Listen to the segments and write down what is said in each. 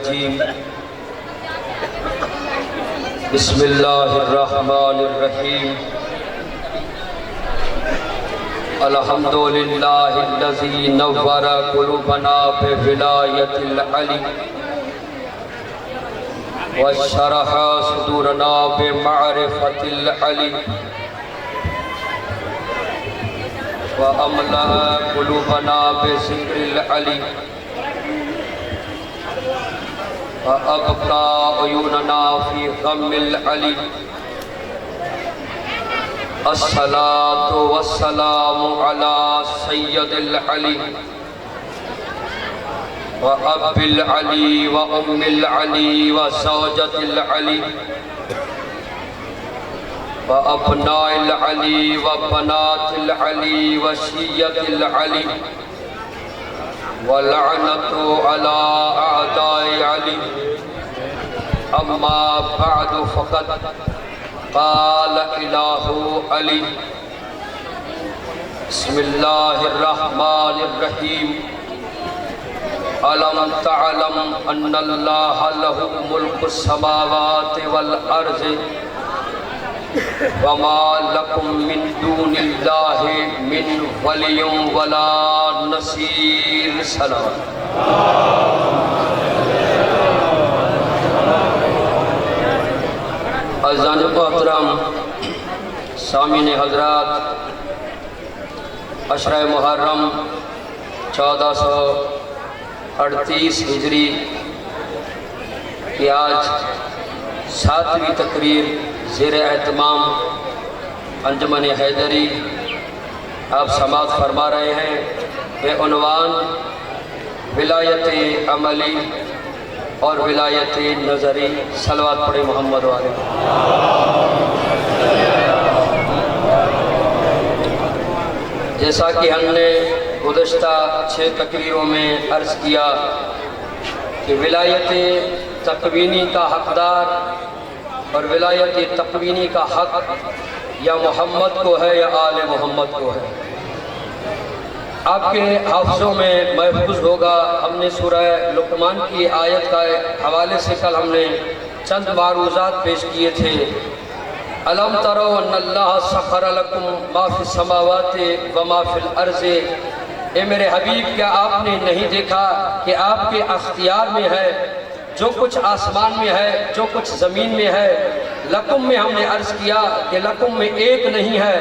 रजीम। बिस्मिल्लाहिर्रहमानिर्रहीम। अल्हम्दुलिल्लाहिल्लज़ी नव्वरा क़ुलूबना बिविलायतिल अली व शरहा सुदूरना बिमारिफतिल अली व अमला क़ुलूबना बिज़िक्रिल अली व अबका अयूनना फ़ी ग़म्मिल अली। अस्सलातु वस्सलामु अला सय्यदिल अली व अब्बिल अली व उम्मिल अली व ज़ौजतिल अली व अब्नाइल अली व बनातिल अली व शिय्यतिल अली व लअनतु अला अअदाइ अली। अम्मा बअदु फ़क़द क़ाल इलाहु अली। बिस्मिल्लाहिर्रहमानिर्रहीम। अलम तअलम अन्नल्लाह लहु मुल्कुस समावाति वल अर्ज़ि वमा लकुम मिन दूनिल्लाहि मिन वलिय्यिन वला नसीर। सलाम। अज़ान मोहतरम सामीन हज़रात, अशरा मुहर्रम 1438 हिजरी की आज 7वीं तकरीर ज़ेर एहतमाम अंजुमन हैदरी आप समाअत फरमा रहे हैं। ये उन्वान विलायत अमली और विलायत नज़री। सलवात पढ़े मोहम्मद वाले। जैसा कि हमने गुज़श्ता 6 तकरीरों में अर्ज़ किया कि विलायत तकवीनी का हक़दार और विलायत तकवीनी का हक़ या मोहम्मद को है या आले मोहम्मद को है। आपके हाफ़ज़ों में महफूज होगा। हमने सूरह लुक़मान की आयत का हवाले से कल हमने चंद मारूज़ात पेश किए थे। अलम तरो अन्नल्लाह सख़र लकुम मा फ़िस समावाति व मा फ़िल अर्ज़ि। ए मेरे हबीब, क्या आपने नहीं देखा कि आपके अख्तियार में है जो कुछ आसमान में है, जो कुछ ज़मीन में है। लकुम में हमने अर्ज़ किया कि लकुम में एक नहीं है,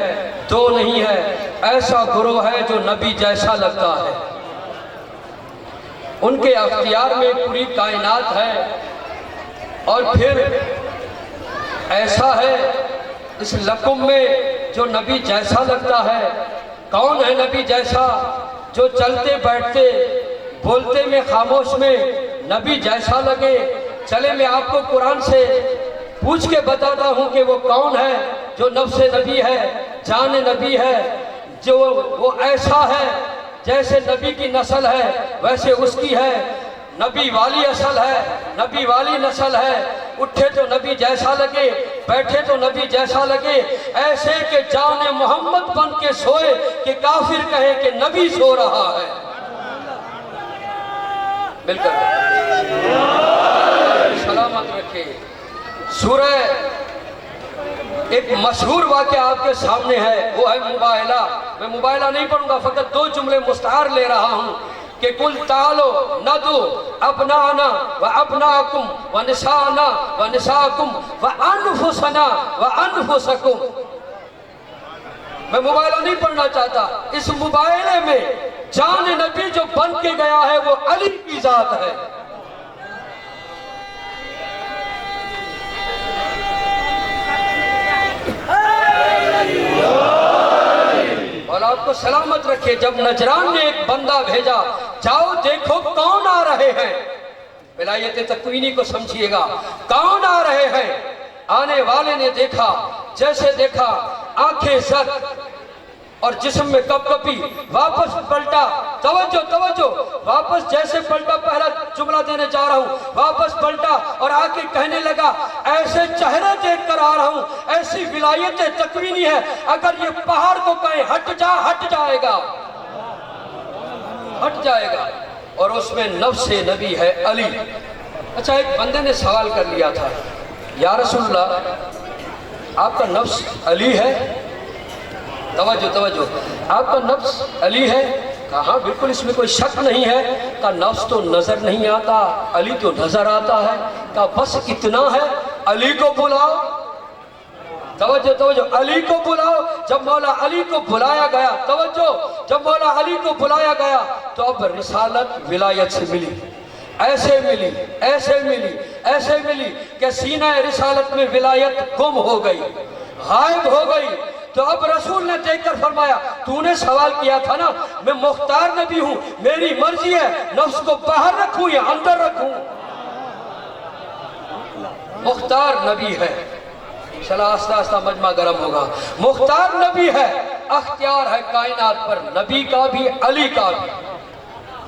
दो नहीं है, ऐसा गुरोह है जो नबी जैसा लगता है। उनके अख्तियार में पूरी कायनात है। और फिर ऐसा है इस लकुम में जो नबी जैसा लगता है। कौन है नबी जैसा? जो चलते बैठते बोलते में खामोश में नबी जैसा लगे। चले मैं आपको कुरान से पूछ के बताता हूँ कि वो कौन है जो नफ्से नबी है, जान नबी है, जो वो ऐसा है जैसे नबी की नस्ल है वैसे उसकी है। नबी वाली असल है, नबी वाली नस्ल है। उठे तो नबी जैसा लगे, बैठे तो नबी जैसा लगे। ऐसे कि जान मोहम्मद बन के सोए कि काफिर कहे कि नबी सो रहा है। बिल्कुल सलामत रखे। सूरह एक मशहूर वाक़या आपके सामने है, वो है मुबायला। मैं मुबायला नहीं पढ़ूंगा, फ़कत 2 जुमले मुस्तार ले रहा हूँ कि कुल तालो नदु अपनाना व अपनाकुम व निसाना व निसाकुम व अनफुसना व अनफुसकुम। मैं मुबायला नहीं पढ़ना चाहता। इस मुबायले में जान नबी जो बन के गया है वो अली की जात है। और आपको सलामत रखे। जब नजरान ने एक बंदा भेजा, जाओ देखो कौन आ रहे हैं। विलायत तकवीनी को समझिएगा, कौन आ रहे हैं। आने वाले ने देखा, जैसे देखा आंखें सर और जिस्म में कपकपी। वापस पलटा, तवज्जो तवज्जो, वापस जैसे पलटा, पहला जुमला देने जा रहा हूँ, वापस पलटा और आके कहने लगा ऐसे चेहरे देख कर आ रहा हूँ, ऐसी विलायत तकवीनी है, अगर ये पहाड़ को कहे हट जा, हट जाएगा, हट जाएगा। और उसमें नफ्से नबी है अली। अच्छा, एक बंदे ने सवाल कर लिया था, या रसूलल्लाह आपका नफ्स अली है? तवज्जो तवज्जो, आपका नफ्स अली है? कहा हाँ बिल्कुल, इसमें कोई शक नहीं है। कहा नफ्स तो नजर नहीं आता, अली तो नजर आता है। कहा बस इतना है, अली को बुलाओ। तवज्जो तवज्जो, अली को बुलाओ। जब मौला अली को बुलाया गया, तवज्जो, जब मौला अली को बुलाया गया तो अब रिसालत विलायत से मिली, ऐसे मिली, ऐसे मिली, ऐसे मिली कि सीना रिसालत में विलायत गुम हो गई, गायब हो गई। तो अब रसूल ने देखकर फरमाया, तूने सवाल किया था ना, मैं मुख्तार नबी हूं, मेरी मर्जी है नफ्स को बाहर रखूं या अंदर रखूं। मुख्तार नबी है। चला आस्ता आस्ता मजमा गर्म होगा। मुख्तार नबी है, अख्तियार है कायनात पर, नबी का भी अली का भी।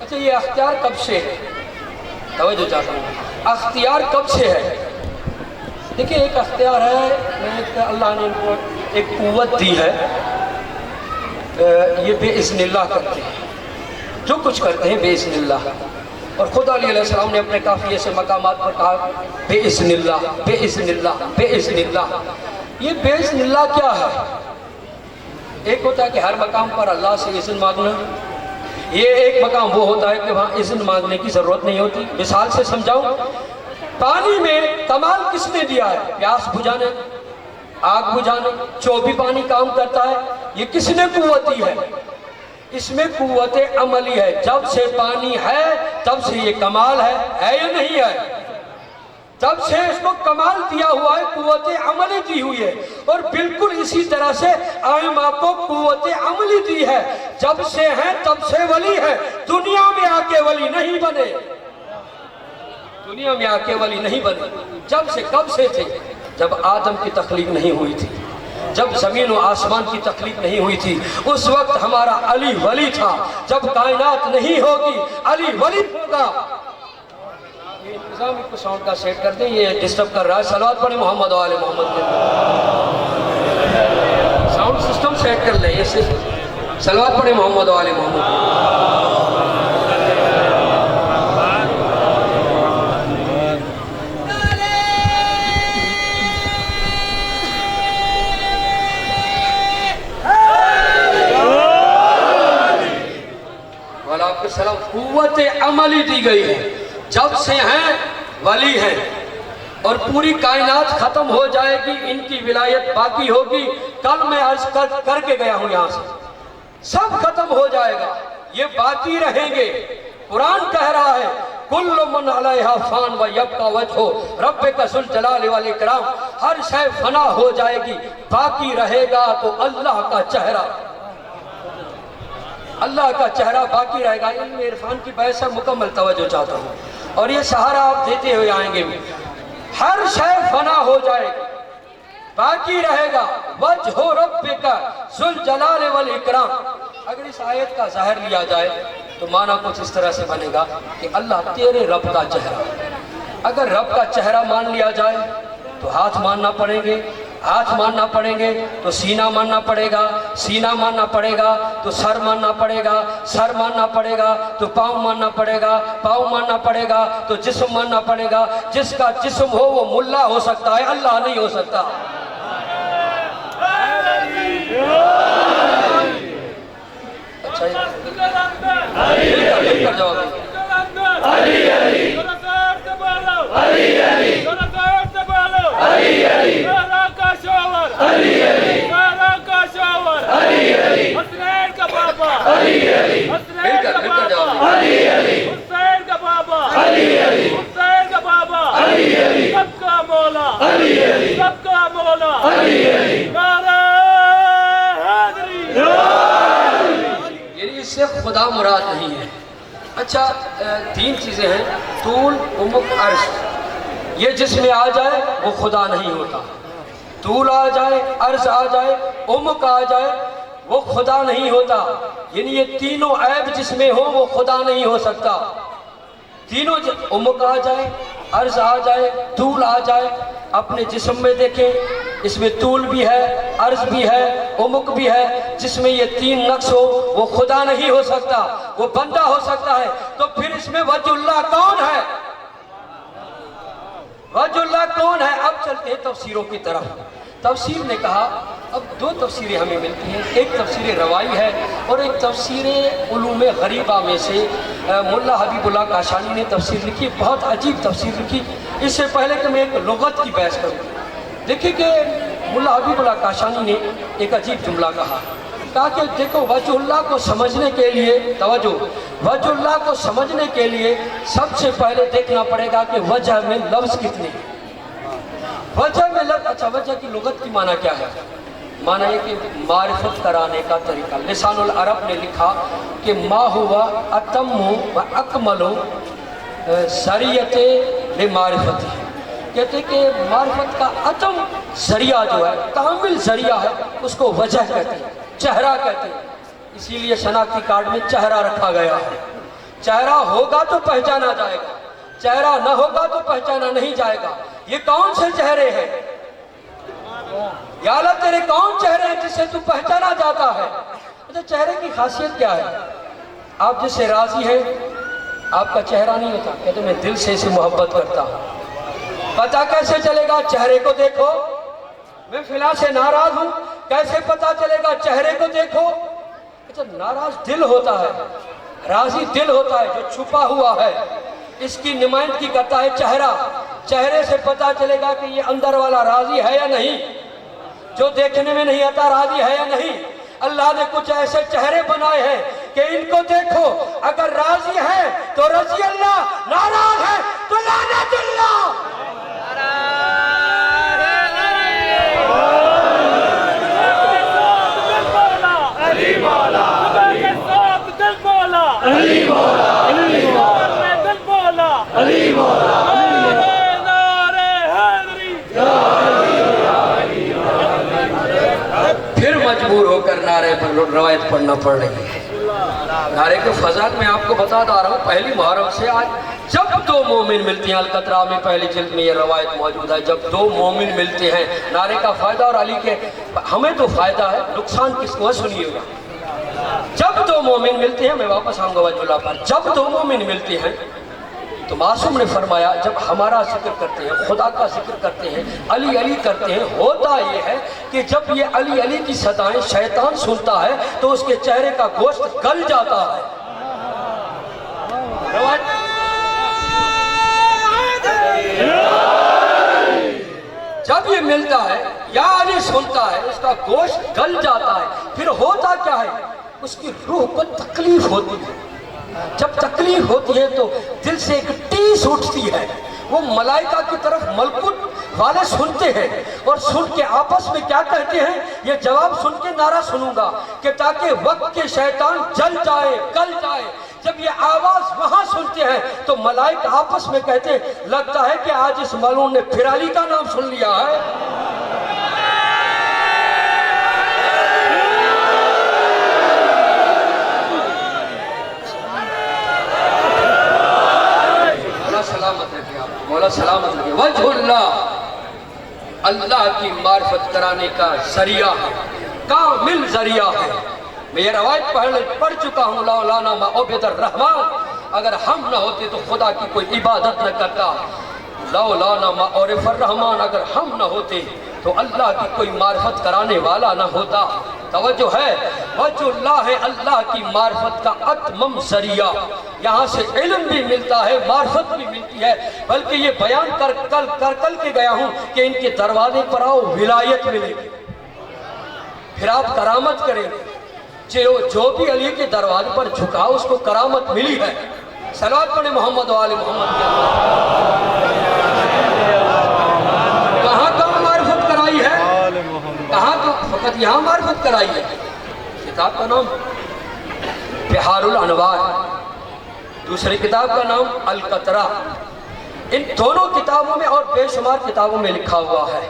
अच्छा, ये अख्तियार कब से है? तवज्जो चाहता हूँ, अख्तियार कब से है? देखिए, एक अख्तियार है, एक अल्लाह ने इनको एक कुव्वत दी है, ये बेइज़्निल्लाह करते हैं, जो कुछ करते हैं बेइज़्निल्लाह। और खुदा अलैहिस्सलाम ने अपने काफ़िये से मकामात पर कहा बेइज़्निल्लाह, बेइज़्निल्लाह, बेइज़्निल्लाह। ये बेइज़्निल्लाह क्या है? एक होता है कि हर मकाम पर अल्लाह से इज़्न मांगना, ये एक मकाम वो होता है कि वहाँ इज़्न मांगने की ज़रूरत नहीं होती। मिसाल से समझाऊँ, पानी में कमाल किसने दिया है? प्यास बुझाने, आग बुझाने, जो भी पानी काम करता है, ये किसने कुव्वत दी है? इसमें कुव्वत अमली है। जब से पानी है तब से ये कमाल है या नहीं है? तब से इसको कमाल दिया हुआ है, कुव्वत अमली दी हुई है। और बिल्कुल इसी तरह से आइमा को कुव्वत अमली दी है। जब से है तब से वली है, दुनिया में आके वली नहीं बने, दुनिया में आके वली नहीं बने। जब से, कब से थे? जब आदम की तख्लीक नहीं हुई थी, जब ज़मीन और आसमान की तख्लीक नहीं हुई थी, उस वक्त हमारा अली वली था। जब कायनात नहीं होगी, अली वली होगा। ये इंतजाम को साउंड का सेट कर दें, ये डिस्टर्ब कर रहा है। सलावत पढ़े मोहम्मद वाले मोहम्मद के, साउंड सिस्टम सेट कर ले, ये सलावत पढ़े मोहम्मद वाले मोहम्मद। सलाम कुव्वत अमली दी गई है। जब से हैं वली हैं, और पूरी कायनात खत्म हो जाएगी, इनकी विलायत बाकी होगी। कल मैं अर्ज करके गया हूं, यहां से सब खत्म हो जाएगा, ये बाकी रहेंगे। कुरान कह रहा है, कुल्लु मन अलैहा फान व यब्का वजहु रब्बिका ज़ुल जलाल वल इकराम। हर शय फना हो जाएगी, बाकी रहेगा तो अल्लाह का चेहरा, अल्लाह का चेहरा बाकी रहेगा। इल्म इरफान की बहस से मुकम्मल तवज्जो चाहता हूँ, और ये सहारा आप देते हुए आएंगे। हर शय फना हो जाएगी, बाकी रहेगा वजहु रब्बिका ज़ुल जलाल वल इकराम। अगर इस आयत का ज़ाहिर लिया जाए तो माना कुछ इस तरह से बनेगा कि अल्लाह तेरे रब का चेहरा। अगर रब का चेहरा मान लिया जाए तो हाथ मानना पड़ेंगे, हाथ मानना पड़ेंगे तो सीना मानना पड़ेगा, सीना मानना पड़ेगा तो सर मानना पड़ेगा, सर मानना पड़ेगा तो पाँव मानना पड़ेगा, पाँव मानना पड़ेगा तो जिस्म मानना पड़ेगा। जिसका जिस्म हो वो मुल्ला हो सकता है, अल्लाह नहीं हो सकता। अच्छा, मिलकर जवाब दीजिए। सबका मौला, सबका मौला, इससे खुदा मुराद नहीं है। अच्छा, तीन चीजें हैं, तूल, उमुक, अर्श। ये जिसमें आ जाए वो खुदा नहीं होता। तूल आ जाए, अर्श आ जाए, उमुक आ जाए, वो खुदा नहीं होता। यानी ये तीनों ऐब जिसमें हो वो खुदा नहीं हो सकता। तीनों, उमुक आ जाए, अर्ज आ जाए, तूल आ जाए। अपने जिस्म में देखें, इसमें तूल भी है, अर्ज भी है, उमुक भी है। जिसमें ये तीन नक्श हो वो खुदा नहीं हो सकता, वो बंदा हो सकता है। तो फिर इसमें वजुल्लाह कौन है? वजुल्लाह कौन है? अब चलते हैं तफसीरों की तरफ। तफसीर ने कहा अब दो तफसीरें हमें मिलती हैं, एक तफसीर रवाई है और एक तफसीर उलूम गरीबा में से मुल्ला हबीबुल्लाह काशानी ने तफसीर लिखी, बहुत अजीब तफसीर लिखी। इससे पहले कि मैं एक लुगत की बहस करूँ, देखिए कि मुल्ला हबीबुल्लाह काशानी ने एक अजीब जुमला कहा कि देखो वजुल्लाह को समझने के लिए, तवज्जो, वजुल्लाह को समझने के लिए सबसे पहले देखना पड़ेगा कि वजह में लफ्ज़ कितने हैं। वजह में लफ्ज़, अच्छा वजह की लुगत की माना क्या है? माना है कि मारिफत कराने का तरीका। लिसानुल अरब ने लिखा कि मा हुआ अतम्मु व अकमलु ज़रियते लिमारिफती, कहते कि मारिफत का अतम ज़रिया जो है, कामिल ज़रिया है, उसको वजह कहते हैं, चेहरा कहते हैं। इसीलिए शनाख्ती कार्ड में चेहरा रखा गया है। चेहरा होगा तो पहचाना जाएगा, चेहरा न होगा तो पहचाना नहीं जाएगा। ये कौन से चेहरे हैं या अल्लाह, तेरे कौन चेहरे हैं जिससे तू पहचाना जाता है? अच्छा, चेहरे की खासियत क्या है? आप जिससे राजी हैं आपका चेहरा नहीं होता, कहते मैं दिल से इसे मोहब्बत करता हूँ। पता कैसे चलेगा? चेहरे को देखो। मैं फिलहाल से नाराज हूं, कैसे पता चलेगा? चेहरे को देखो। अच्छा, नाराज दिल होता है, राजी दिल होता है जो छुपा हुआ है, इसकी नुमाइंदगी करता है चेहरा। चेहरे से पता चलेगा कि ये अंदर वाला राजी है या नहीं, जो देखने में नहीं आता राजी है या नहीं। अल्लाह ने कुछ ऐसे चेहरे बनाए हैं कि इनको देखो, अगर राजी है तो रजी अल्लाह, नाराज है तो लानतुल्लाह। फिर मजबूर होकर नारे पर रवायत पढ़ना पड़ रही है। नारे के फजा में आपको बता रहा हूँ, पहली मुहर्रम से आज जब दो मोमिन मिलते हैं, अलकतरा में पहली जिल्द में ये रवायत मौजूद है, जब दो मोमिन मिलते हैं, नारे का फ़ायदा और अली के हमें तो फ़ायदा है, नुकसान किसको है सुनिएगा। जब दो मोमिन मिलते हैं, मैं वापस आऊँगा वजुल्लाह पर, जब दो मोमिन मिलते हैं तो मासूम ने फरमाया जब हमारा जिक्र करते हैं, खुदा का जिक्र करते हैं, अली अली करते हैं, होता ये है कि जब ये अली अली की सदाएं शैतान सुनता है तो उसके चेहरे का गोश्त गल जाता है। जब ये मिलता है या अली सुनता है, उसका गोश्त गल जाता है। फिर होता क्या है? उसकी रूह को तकलीफ होती है। जब तकलीफ होती है तो दिल से एक टीस उठती है। वो मलाइका की तरफ मलकुत वाले सुनते हैं और सुन के आपस में क्या कहते हैं, ये जवाब सुन के नारा सुनूंगा कि ताकि वक्त के शैतान जल जाए, गल जाए। जब ये आवाज वहां सुनते हैं तो मलाइका आपस में कहते हैं, लगता है कि आज इस मलून ने फिर अली का नाम सुन लिया है। मौला सलामत रखे। वजहुल्लाह, अल्लाह की मार्फत कराने का जरिया है, कामिल जरिया है। मैं ये रवायत पढ़ चुका हूँ, लौलाना मा उबिदर रहमान, अगर हम न होते तो खुदा की कोई इबादत न करता। लौलाना मा उरिफर रहमान, अगर हम न होते तो अल्लाह की कोई मार्फत कराने वाला न होता। तवज्जो है, वजुल्लाह है अल्लाह की मार्फत का अतमम जरिया। यहाँ से इल्म भी मिलता है, मार्फत भी मिलती है। बल्कि ये बयान कर के गया हूँ कि इनके दरवाजे पर आओ, विलायत मिलेगी, फिर आप करामत करेंगे। जो भी अली के दरवाजे पर झुका उसको करामत मिली है। सलावत पढ़े मोहम्मद वाले मोहम्मद। कहाँ मार्फत कराई है? कहाँ तो फकत यहाँ मार्फत कराई है। किताब का नाम बिहारुल अनवार, दूसरी किताब का नाम अलकतरा। इन दोनों किताबों में और बेशुमार किताबों में लिखा हुआ है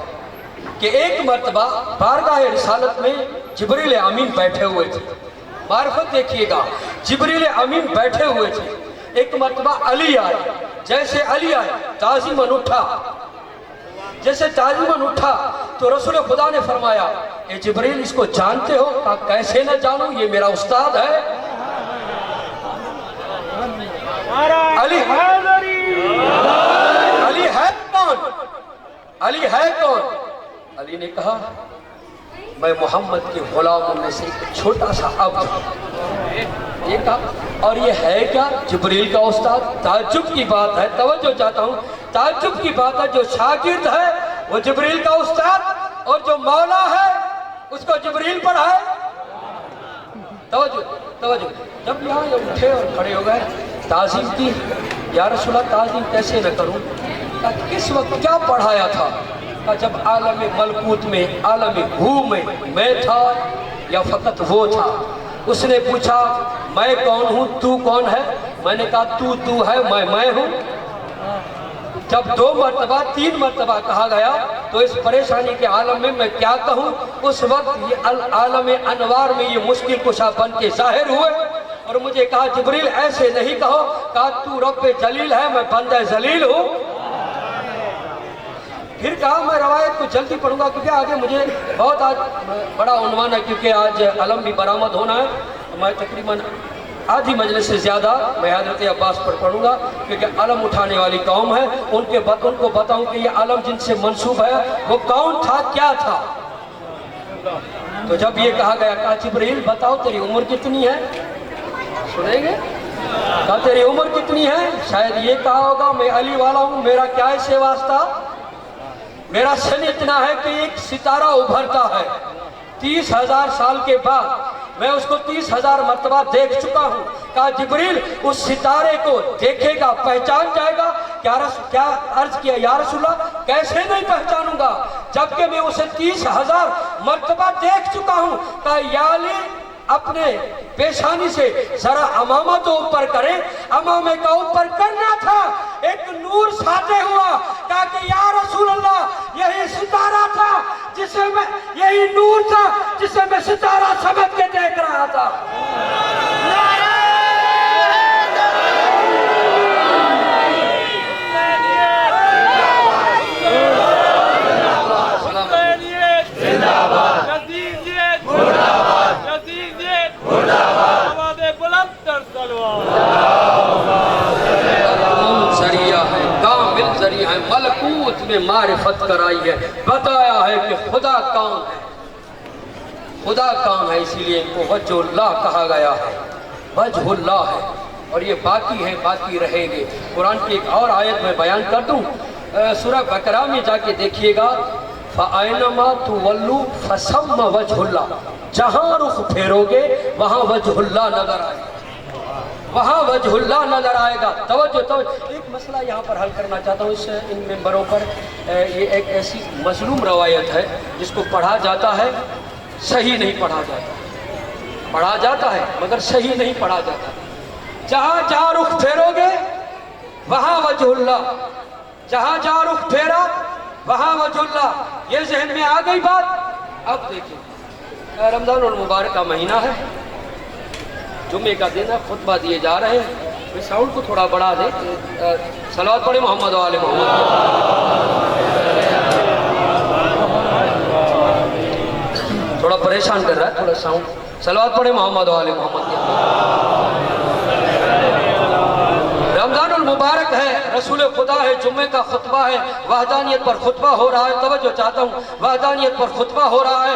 कि एक मर्तबा बारगाह रिसालत में जिब्रील अमीन बैठे हुए थे। मार्फत देखिएगा, जिब्रील अमीन बैठे हुए थे। एक मर्तबा अली आए, जैसे अली आए ताज़ीमन उठा, जैसे ताज़ीमन उठा तो रसूल खुदा ने फरमाया, ए जिब्रील इसको जानते हो? कहा कैसे न जानूं, ये मेरा उस्ताद है। अली है कौन? अली है कौन? अली ने कहा मैं मोहम्मद के गुलामों में से एक छोटा सा अब्द। ये कहा और ये है क्या? जिब्रील का उस्ताद। ताज्जुब की बात है, तवज्जो चाहता हूँ, ताज्जुब की बात है, जो शागिर्द है वो जिब्रील का उस्ताद और जो मौला है उसको जिब्रील पढ़ाए। तवज्जो तवज्जो। जब यहाँ ये उठे और खड़े हो गए, ताज़ीम की, या रसूलल्लाह ताज़ीम कैसे न करूँ? किस वक्त क्या पढ़ाया था? जब आलम मलकूत में, आलम हू में मैं था या फ़कत वो था? उसने पूछा मैं कौन हूँ, तू कौन है? मैंने कहा तू है, मैं हूँ। जब 2 मरतबा 3 मरतबा कहा गया तो इस परेशानी के आलम में मैं क्या कहूँ? उस वक्त ये आलम अनवार में ये मुश्किल कुशा बन के जाहिर हुए और मुझे कहा जिब्रील ऐसे नहीं कहो। कहा तू रब्बे जलील है, मैं बंदे जलील हूँ। फिर कहा मैं रवायत को जल्दी पढ़ूंगा क्योंकि आगे मुझे बहुत आज बड़ा उन्वान है, क्योंकि आज अलम भी बरामद होना है। मैं तकरीबन आधी मजलिस से ज़्यादा मैं हज़रत अब्बास पर पढ़ूंगा क्योंकि अलम उठाने वाली कौम है। उनको बताऊं कि ये अलम जिनसे मंसूब है वो कौन था, क्या था। तो जब ये कहा गया, कहा जिब्रील बताओ तेरी उम्र कितनी है? सुनेंगे? कहा तेरी उम्र कितनी है? शायद ये कहा होगा मैं अली वाला हूँ, मेरा क्या इससे वास्ता? मेरा सन इतना है कि एक सितारा उभरता है, 30,000 साल के बाद मैं उसको 30,000 मरतबा देख चुका हूँ। कहा जिब्रील उस सितारे को देखेगा, पहचान जाएगा? क्या अर्ज किया या रसूलल्लाह, कैसे नहीं पहचानूंगा जबकि मैं उसे 30,000 मरतबा देख चुका हूँ। कहा या अली अपने पेशानी से जरा अमामा तो ऊपर करें। अमामे का ऊपर करना था, एक नूर साते हुआ। कहा कि या रसूल अल्लाह यही सितारा था जिसे मैं, यही नूर था जिसे मैं सितारा समझ के देख रहा था। मलकूत में मारिफत कराई है, बताया है कि खुदा कौन है, खुदा कौन है। इसीलिए इनको वजहुल्लाह कहा गया है, वजहुल्लाह है। और ये बाकी है, बाकी रहेंगे। कुरान की एक और आयत में बयान कर दूं, सूरह बकरा में जाके देखिएगा, फ़अयनमा तुवल्लू फ़सम्मा वजहुल्लाह, जहाँ रुख फेरोगे वहाँ वजहुल्लाह नजर आएगा, वहाँ वजहुल्लाह नजर आएगा। तवज्जो एक मसला यहाँ पर हल करना चाहता हूँ। इस इन मेंबरों पर ये एक ऐसी मजलूम रवायत है जिसको पढ़ा जाता है, सही नहीं पढ़ा जाता, पढ़ा जाता है मगर सही नहीं पढ़ा जाता। जहाँ जहाँ रुख फेरोगे वहाँ वजहुल्लाह, जहाँ जहाँ रुख फेरा वहाँ वजहुल्लाह। ये जहन में आ गई बात। अब देखिए रमज़ानुल मुबारक का महीना है, जुम्मे का दिन है, खुतबा दिए जा रहे हैं। साउंड को थोड़ा बढ़ा दे, सलावत पढ़े मोहम्मद वाले मोहम्मद। थोड़ा परेशान कर रहा है, थोड़ा साउंड। सलावत पढ़े मोहम्मद वाले मोहम्मद। रमज़ानुल मुबारक है, रसूल खुदा है, जुम्मे का खुतबा है, वहदानियत पर खुतबा हो रहा है। तवज्जो चाहता हूँ, वहदानियत पर खुतबा हो रहा है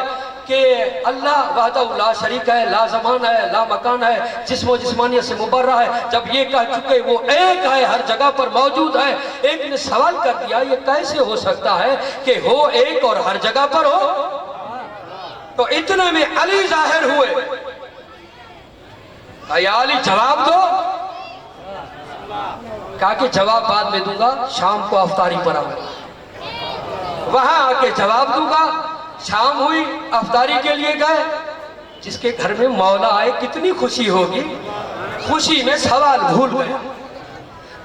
कि अल्लाह वहदहू ला शरीक है, ला ज़मान है, ला मकान है, जिस्म व जिस्मानियत से मुबर्रा है। जब ये कह चुके वो एक है, हर जगह पर मौजूद है। एक ने सवाल कर दिया ये कैसे हो सकता है कि हो एक और हर जगह पर हो? तो इतने में अली जाहिर हुए। या अली जवाब दो। कहा कि जवाब बाद में दूंगा, शाम को अफ्तारी पर आऊंगा। वहां आके जवाब दूंगा। शाम हुई, अफ्तारी के लिए गए। जिसके घर में मौला आए कितनी खुशी होगी, खुशी में सवाल भूल गए।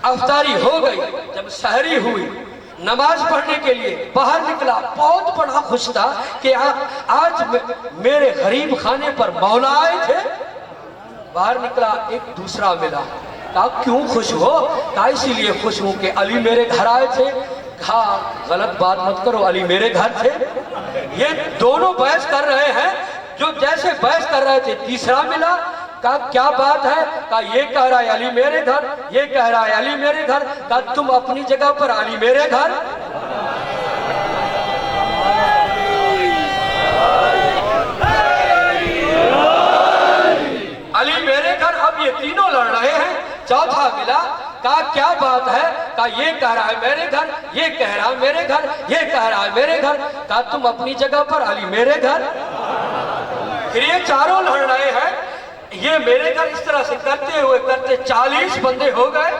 अफ्तारी हो गई, जब सहरी हुई, नमाज पढ़ने के लिए बाहर निकला, बहुत बड़ा खुश था कि आज मेरे गरीब खाने पर मौला आए थे। बाहर निकला, एक दूसरा मिला। कहा क्यों खुश हो? कहा इसीलिए खुश हूं कि अली मेरे घर आए थे। कहा गलत बात मत करो, अली मेरे घर थे। ये दोनों बहस कर रहे हैं, जो जैसे बहस कर रहे थे तीसरा मिला। कहा क्या बात है? कहा ये कह रहा है अली मेरे घर, ये कह रहा है अली मेरे घर। कहा तुम अपनी जगह पर, अली मेरे घर। बात है? कहा ये कह रहा है मेरे घर, ये कह रहा है मेरे घर, ये कह रहा है मेरे घर। कहा तुम अपनी जगह पर, अली मेरे घर। फिर ये चारों लड़ रहे हैं, ये मेरे घर। इस तरह से करते हुए करते 40 बंदे हो गए,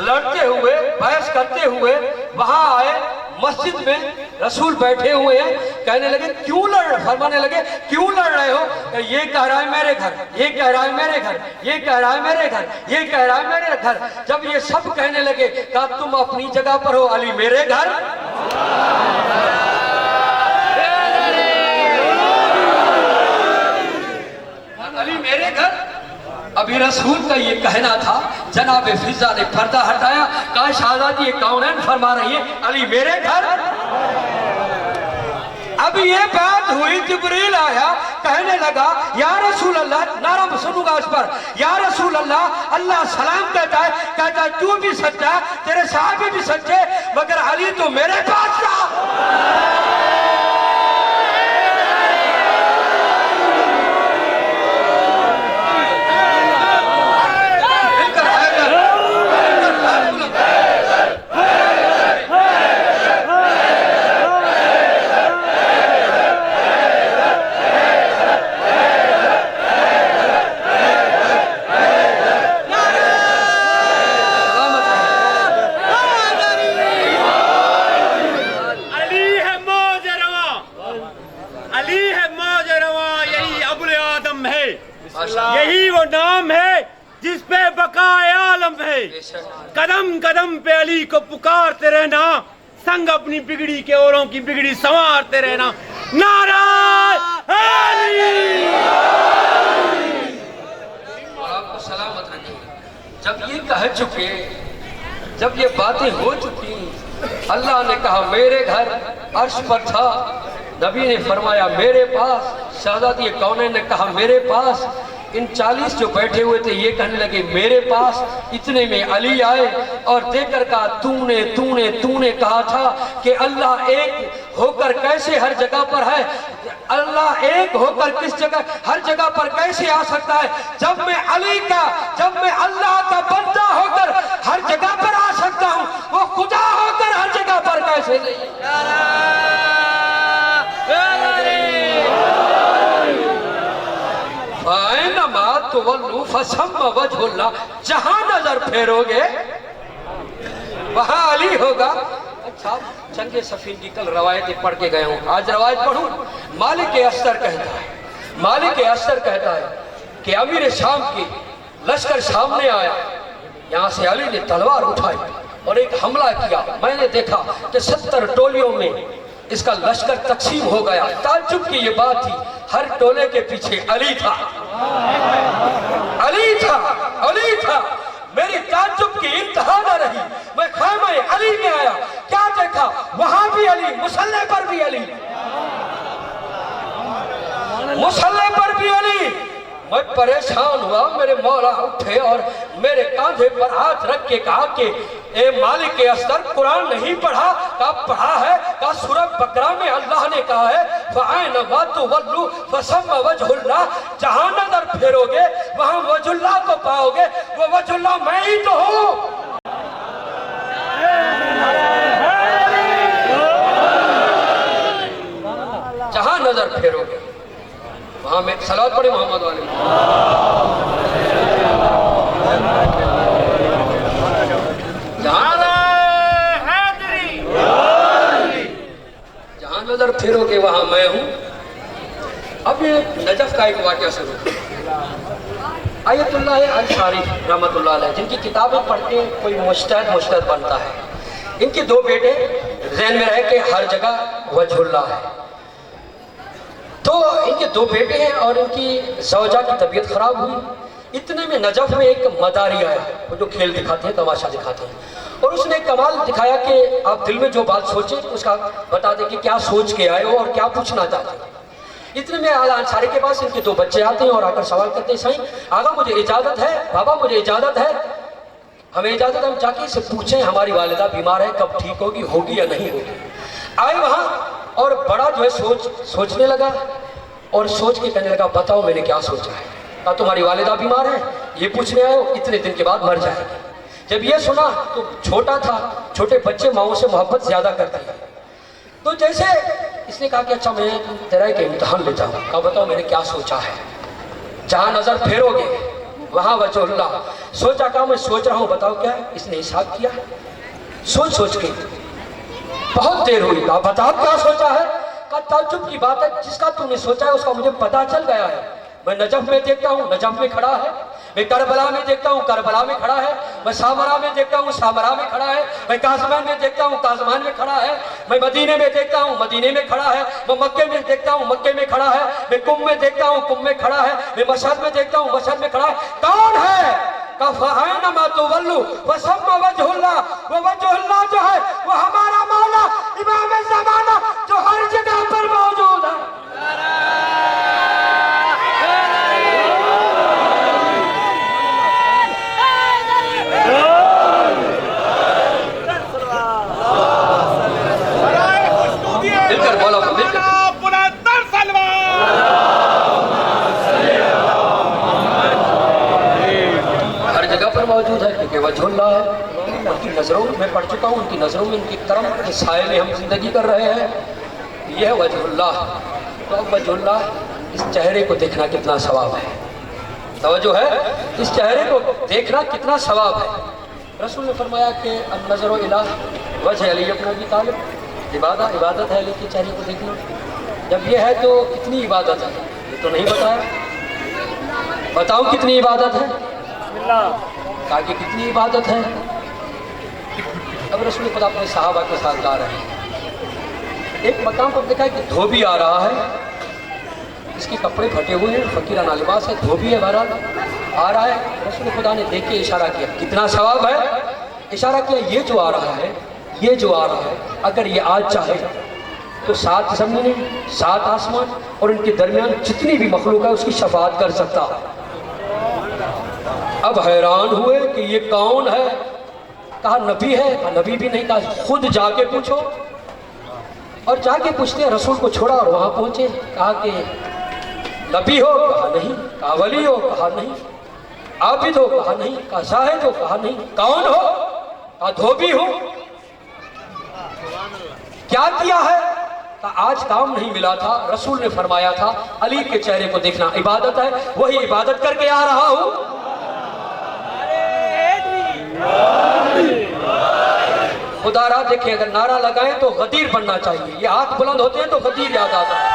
लड़ते हुए बहस करते हुए वहां आए मस्जिद में। रसूल बैठे हुए हैं, कहने लगे क्यों फरमाने लगे क्यों लड़ रहे हो? ये कह रहा है मेरे घर, ये कह रहा है मेरे घर, ये कह रहा है मेरे घर, ये कह रहा है मेरे घर। जब ये सब कहने लगे, कहा तुम अपनी जगह पर हो, अली मेरे घर। अली मेरे घर। अभी रसूल का ये कहना था, जनाब फिजा ने पर्दा हटाया, कहा शहजादी ये कौन फरमा रही है, अली मेरे घर। अब ये बात हुई, जिब्रील आया, कहने लगा या रसूल अल्लाह, नारा सुनूंगा इस पर, या रसूल अल्लाह, अल्लाह सलाम कहता है तू भी सच्चा, तेरे साहबी भी सच्चे, मगर अली तो मेरे पास था। यही वो नाम है जिस पे बकाए आलम है। कदम कदम पे अली को पुकारते रहना, संग अपनी बिगड़ी के औरों की बिगड़ी संवारते रहना। नारा अली। और आपको सलामत रखे। जब ये कह चुके, जब ये बातें हो चुकी, अल्लाह ने कहा मेरे घर अर्श पर था, नबी ने फरमाया मेरे पास, शहजादी कौने ने कहा मेरे पास। इन 40 जो बैठे हुए थे ये कहने लगे मेरे पास। इतने में अली आए और देकर कहा तूने तूने तूने कहा था कि अल्लाह एक होकर कैसे हर जगह पर है, अल्लाह एक होकर किस जगह हर जगह पर कैसे आ सकता है? जब मैं अली का, जब मैं अल्लाह का बंदा होकर हर जगह पर आ सकता हूँ, वो खुदा होकर हर जगह पर कैसे नहीं? तो वल्लू फसम्मा वजहुल्लाह, जहां नजर फेरोगे वहां अली होगा। अच्छा, चंगे सफीन की कल रवायतें पढ़ के गए हूं, आज रवायत पढ़ूं। मालिक अस्तर कहता है, मालिक अस्तर कहता है कि अमीर शाम की लश्कर सामने आया, यहां से अली ने तलवार उठाई और एक हमला किया। मैंने देखा कि 70 टोलियों में इसका लश्कर तकसीम हो गया। ताज्जुब की ये बात थी, हर टोले के पीछे अली था, अली था, अली था। मेरी ताज्जुब की इंतहा न रही। मैं खैमे अली में आया, क्या देखा? वहां भी अली, मुसल्ले पर भी अली, मुसल्ले पर भी अली। मैं परेशान हुआ। मेरे मौला उठे और मेरे कांधे पर हाथ रख के कहा कि ए मालिक के अस्तर, कुरान नहीं पढ़ा? कहा पढ़ा है। कहा सूरह बकरा में अल्लाह ने कहा है फ़अैनमा तुवल्लू फ़सम्मा वजहुल्लाह, जहां नजर फेरोगे वहां वजहुल्लाह को पाओगे। वो वजहुल्लाह मैं ही तो हूँ। जहां नजर फेरोगे वहां में सलावत पढ़े मोहम्मद वाले। जहां नजर फेरोगे वहां मैं हूं। अब ये नजफ का एक वाक़या शुरू। आयतुल्लाह अंसारी रहमतुल्लाह अलैह, जिनकी किताबें पढ़ के कोई मुज्तहिद बनता है, इनके 2 बेटे ज़हन में रहे कि हर जगह वजहुल्लाह है। तो इनके 2 बेटे हैं और इनकी ज़ौजा की तबीयत खराब हुई। इतने में नजफ में एक मदारी आया, वो जो खेल दिखाते हैं, तमाशा दिखाते हैं, और उसने एक कमाल दिखाया कि आप दिल में जो बात सोचे उसका बता दें कि क्या सोच के आए हो और क्या पूछना चाहते हैं। इतने में आला अंसारी के पास इनके 2 बच्चे आते हैं और आकर सवाल करते हैं, सही आगा मुझे इजाजत है, बाबा मुझे इजाजत है, हमें इजाजत, हम जाके इसे पूछें हमारी वालिदा बीमार है, कब ठीक होगी, होगी या नहीं होगी। आए वहाँ और बड़ा जो है सोचने लगा और सोच के कहने लगा बताओ मैंने क्या सोचा है। कहा तुम्हारी वालिदा बीमार है, ये पूछने आए हो, इतने दिन के बाद मर जाएगी। जब ये सुना तो छोटा था, छोटे बच्चे माओ से मोहब्बत ज्यादा करते हैं। तो जैसे इसने कहा कि अच्छा मैं तेरा एक इम्तहान लेता हूँ। कहा बताओ मैंने क्या सोचा है, जहाँ नजर फेरोगे वहाँ वजहुल्लाह। सोचा, कहा मैं सोच रहा हूँ, बताओ क्या है। इसने हिसाब किया, सोच सोच के बहुत देर हुई। कहा बताओ क्या सोचा है। कहा ताज्जुब की बात है, जिसका तूने सोचा है उसका मुझे पता चल गया है। मैं नजफ में देखता हूँ, नजफ में खड़ा है। मैं करबला में देखता हूँ, करबला में खड़ा है। मैं सामरा में देखता हूँ, सामरा में खड़ा है। मैं काज़मान में देखता हूँ, काज़मान में खड़ा है। मैं मदीने में देखता हूँ, मदीने में खड़ा है। मैं मक्के में देखता हूँ, मक्के में खड़ा है। मैं कुंभ में देखता हूँ, कुंभ में खड़ा है। मैं मशहद में देखता हूँ, मशहद में खड़ा है। कौन है? कफ़अैनमा तुवल्लू फसम्मा वजहुल्लाह। वो वजहुल्लाह जो है वो हमारा मौला इमाम ज़माना जो हर जगह पर मौजूद है। मौजूद है क्योंकि वजहुल्लाह है। उनकी नज़रों में पढ़ चुका हूँ, उनकी नज़रों में, उनकी करम के साए में हम जिंदगी कर रहे हैं। यह है वजहुल्लाह। तो अब वजहुल्लाह, इस चेहरे को देखना कितना सवाब है। तवज्जो है, इस चेहरे को देखना कितना सवाब है। रसूल ने फरमाया कि अन-नज़रु इला वजह अली इब्न अबी तालिब इबादत है अली के चेहरे को देखना। जब यह है तो कितनी इबादत है, ये तो नहीं बताया। बताओ कितनी इबादत है, कहा कि कितनी इबादत है। अब रसूल खुदा अपने सहाबा के साथ जा रहे हैं। एक मकाम पर देखा है कि धोबी आ रहा है, इसके कपड़े फटे हुए हैं, फकीराना लिबास है, धोबी है, बहरहाल आ रहा है। रसूल खुदा ने देख के इशारा किया, कितना सवाब है। इशारा किया, ये जो आ रहा है, ये जो आ रहा है, अगर ये आज चाहे तो 7 ज़मीनें, 7 आसमान और इनके दरमियान जितनी भी मखलूक है उसकी शफाअत कर सकता है। अब हैरान हुए कि ये कौन है। कहा नबी है। कहा नबी भी नहीं, कहा खुद जाके पूछो। और जाके पूछते हैं, रसूल को छोड़ा और वहां पहुंचे। कहा कि नबी हो? कहा नहीं। कहा वली हो? कहा नहीं। आबिद हो? कहा नहीं। कहा शाहिद हो? कहा नहीं। कौन हो? कहा धोबी हो। क्या किया है? कहा आज काम नहीं मिला था, रसूल ने फरमाया था अली के चेहरे को देखना इबादत है, वही इबादत करके आ रहा हूं। खुदारा देखें, अगर नारा लगाएं तो गदीर बनना चाहिए। ये हाथ बुलंद होते हैं तो गदीर याद आता है।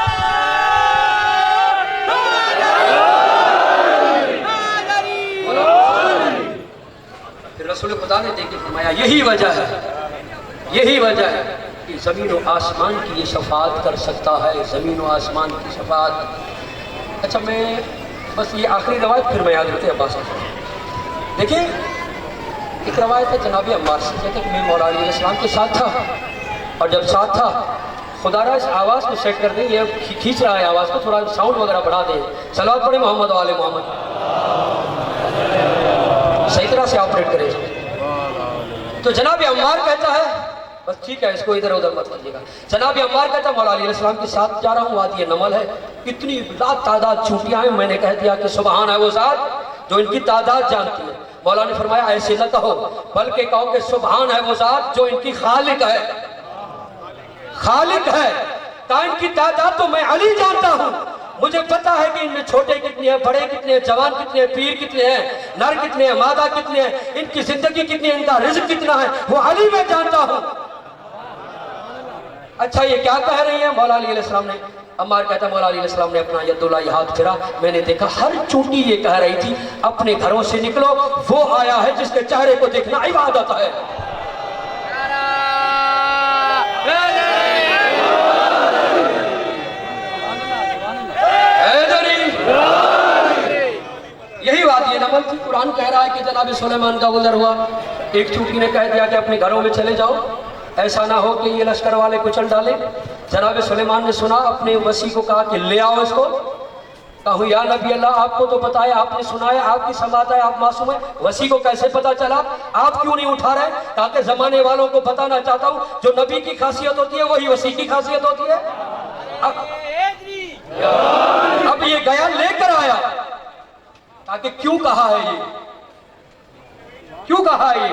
फिर रसूल खुदा ने देख के फरमाया यही वजह है, यही वजह है कि ज़मीन और आसमान की ये शफाअत कर सकता है, ज़मीन और आसमान की शफाअत। अच्छा, मैं बस ये आखिरी रवायत फिर मैं हज़रत अब्बास देखिए। एक रवायत है जनाब अम्मार से, कहते हैं मैं मौला अली इस्लाम के साथ था, और जब साथ था खुदारा इस आवाज़ को सेट कर दें, ये खींच रहा है आवाज़ को, थोड़ा साउंड वगैरह बढ़ा दें, सलावत पढ़े मोहम्मद वाले मोहम्मद, सही तरह से ऑपरेट करें। तो जनाब अम्मार कहता है, बस ठीक है, इसको इधर उधर मत कीजिएगा। जनाब अम्मार कहता है मौला अली इस्लाम के साथ जा रहा हूँ, वादी नमल है, इतनी तादाद चूंटियाँ हैं। मैंने कह दिया कि सुबहान है वो ज़ात जो इनकी तादाद जानती है। मौला ने फरमाया ऐसे न कहो, बल्कि कहो कि सुबहान है वो ज़ात जो इनकी खालिक है, खालिक है। कहा इनकी तादाद तो मैं अली जानता हूँ, मुझे पता है कि इनमें छोटे कितने हैं, बड़े कितने हैं, जवान कितने हैं, पीर कितने हैं, नर कितने हैं, मादा कितने हैं, इनकी जिंदगी कितनी है, इनका रिज़्क़ कितना है, वो अली मैं जानता हूँ। अच्छा ये क्या कह रही है? मौला अली अलैहिस्सलाम ने, अम्मार कहता मौला अली अलैहिस्सलाम ने अपना यदुल्लाही हाथ फिरा, मैंने देखा हर चूंटी ये कह रही थी अपने घरों से निकलो, वो आया है जिसके चेहरे को देखना इबादत है। यही वादी नमल थी। कुरान कह रहा है कि जनाब सुलेमान का गुजर हुआ, एक चूंटी ने कह दिया कि अपने घरों में चले जाओ, ऐसा ना हो कि ये लश्कर वाले कुचल डाले। जनाब सुलेमान ने सुना, अपने वसी को कहा कि ले आओ इसको। कहूँ या नबी अल्लाह, आपको तो पता है, आपने सुना है, आपकी समात है, आप मासूम है, वसी को कैसे पता चला? आप क्यों नहीं उठा रहे? ताकि जमाने वालों को बताना चाहता हूँ, जो नबी की खासियत होती है वही वसी की खासियत होती है। अब ये गया लेकर आया, ताकि क्यों कहा है ये, क्यों कहा ये?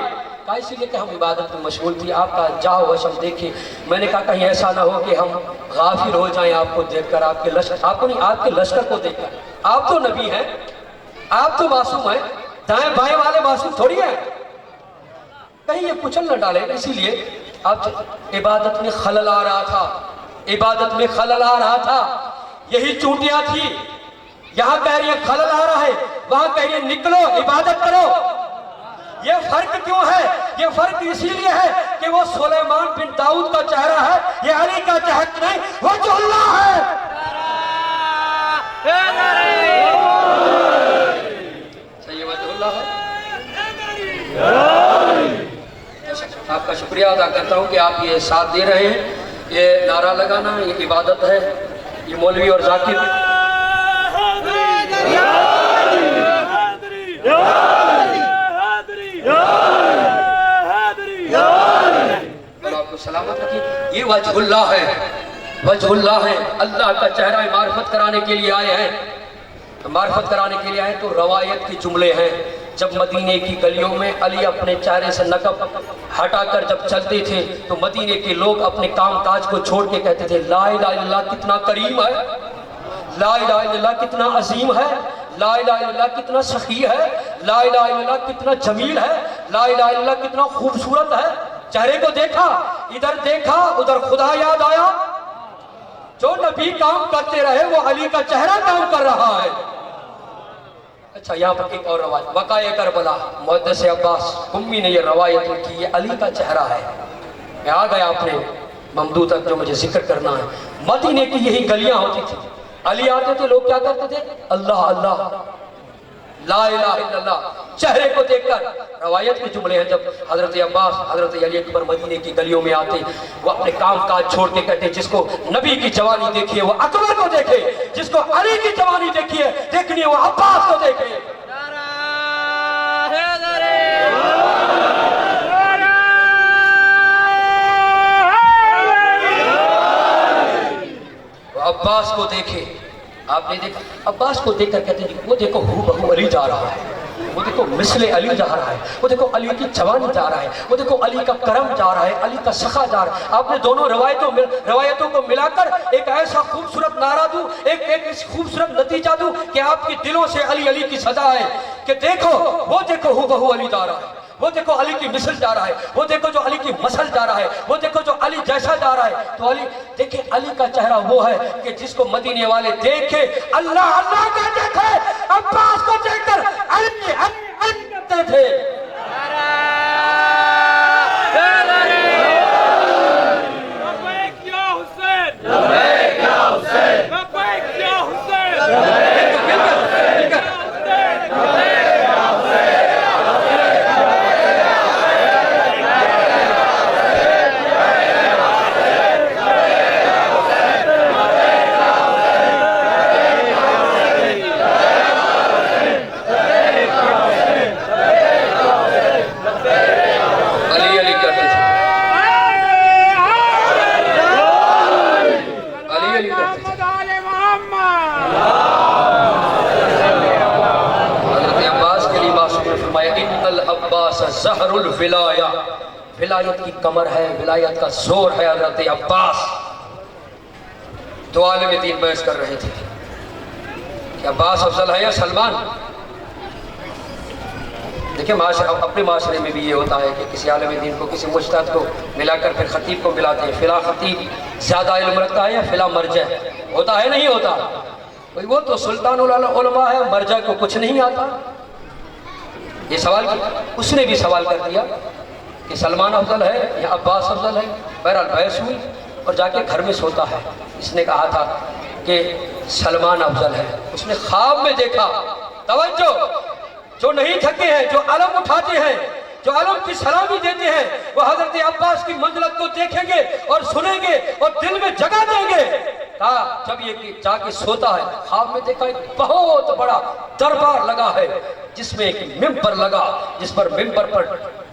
कहा इसीलिए कि हम इबादत में मशगूल थी, आपका जाओ वशम देखे। मैंने कहा कहीं ऐसा ना हो कि हम गाफिल हो जाएं आपको देखकर, आपके लश्कर, आपको नहीं, आपके लश्कर को देखकर। आप तो नबी हैं, आप तो मासूम हैं, दाएं बाएं वाले मासूम थोड़ी हैं, कहीं ये कुचल न डाले। इसीलिए अब इबादत में खलल आ रहा था, इबादत में खलल आ रहा था। यही चूटियां थी, यहां कह रही है खलल आ रहा है, वहां कह रही है निकलो इबादत करो। ये फर्क क्यों है? ये फर्क इसीलिए है कि वो सुलेमान बिन दाऊद का चेहरा है, ये अली का चेहरा नहीं, वो जो अल्लाह है। सही वजहुल्लाह है। आपका शुक्रिया अदा करता हूँ कि आप ये साथ दे रहे हैं। ये नारा लगाना ये इबादत है। ये मौलवी और जाकिर आपको सलामत रखिए। ये वजहुल्लाह है, वजहुल्लाह है, अल्लाह का चेहरा मार्फत कराने के लिए आए हैं। मार्फत कराने के लिए आए तो रवायत के जुमले हैं। जब मदीने की गलियों में अली अपने चेहरे से नकब हटाकर जब चलते थे तो मदीने के लोग अपने काम काज को छोड़ के कहते थे ला इलाहा इल्लल्लाह कितना करीम है, ला इलाहा इल्लल्लाह कितना अजीम है, ला इलाहा इल्लल्लाह कितना सखी है, ला इलाहा इल्लल्लाह कितना जमील है, ला इलाहा इल्लल्लाह कितना खूबसूरत है। चेहरे को देखा, इधर देखा, उधर खुदा याद आया। जो नबी काम करते रहे वो अली का चेहरा काम कर रहा है। अच्छा, यहाँ पर एक और रवायत, वकाए करबला मुहद्दिस अब्बास कुम्मी ने ये रवायत की, ये अली का चेहरा है। मैं आ गया अपने ममदू तक जो मुझे जिक्र करना है। मदीने की यही गलियां होती थी, अली आते थे, लोग क्या करते थे? अल्लाह अल्लाह, ला इलाहा इल्लल्लाह। चेहरे को देखकर रवायत के जुमले हैं, जब हजरत अब्बास हजरत अली अकबर मदीने की गलियों में आते, वो अपने काम काज छोड़ के कहते जिसको नबी की जवानी देखी है वो अकबर को देखे, जिसको अली की जवानी देखी है देखनी है वो अब्बास को देखे। अब्बास को देखे, आपने देखा अब्बास को देखकर कहते हैं वो देखो हू बहू अली जा रहा है, वो देखो मिसले अली जा रहा है, वो देखो अली की जवानी जा रहा है, वो देखो अली का करम जा रहा है, अली का सखा जा रहा है। आपने दोनों रवायतों को मिलाकर एक ऐसा खूबसूरत नारा दूं, एक खूबसूरत नतीजा दूं कि आपके दिलों से अली अली की सदा है कि देखो वो देखो हू बहू अली जा रहा है, वो देखो अली की मिसल जा रहा है, वो देखो जो अली की मसल जा रहा है, वो देखो जो अली जैसा जा रहा है। तो अली देखिए, अली का चेहरा वो है कि जिसको मदीने वाले देखे अल्लाह अल्लाह कहते थे, अब्बास को देखकर अली अली करते थे। ज़हरुल विलाया, विलायत की कमर है, विलायत का जोर है हज़रत अब्बास। तो आलिम दीन बहस कर रहे थे कि अब्बास अफजल है या सलमान। देखिए अपने माशरे में भी ये होता है कि किसी आलिम दीन को, किसी मुज्तहिद को मिलाकर फिर खतीब को मिलाते हैं। फिला खतीब ज़्यादा इल्म रखता है या फिला मरजा होता है? नहीं होता। भाई वो तो सुल्तानुल उलमा है, मरजा को कुछ नहीं आता। ये सवाल उसने भी सवाल कर दिया कि सलमान अफजल है या अब्बास अफजल है। बहरहाल बहस हुई और जाके घर में सोता है। इसने कहा था कि सलमान अफजल है। उसने ख्वाब में देखा, तवज्जो, जो नहीं थके हैं, जो अलम उठाते हैं, जो अलम की सलामी देते हैं, वो हजरत अब्बास की मंजिलत को देखेंगे और सुनेंगे और दिल में जगह देंगे। कहा जब ये जाके सोता है, ख्वाब में देखा एक बहुत बड़ा दरबार लगा है जिसमें एक मिंबर लगा, जिस पर मिंबर पर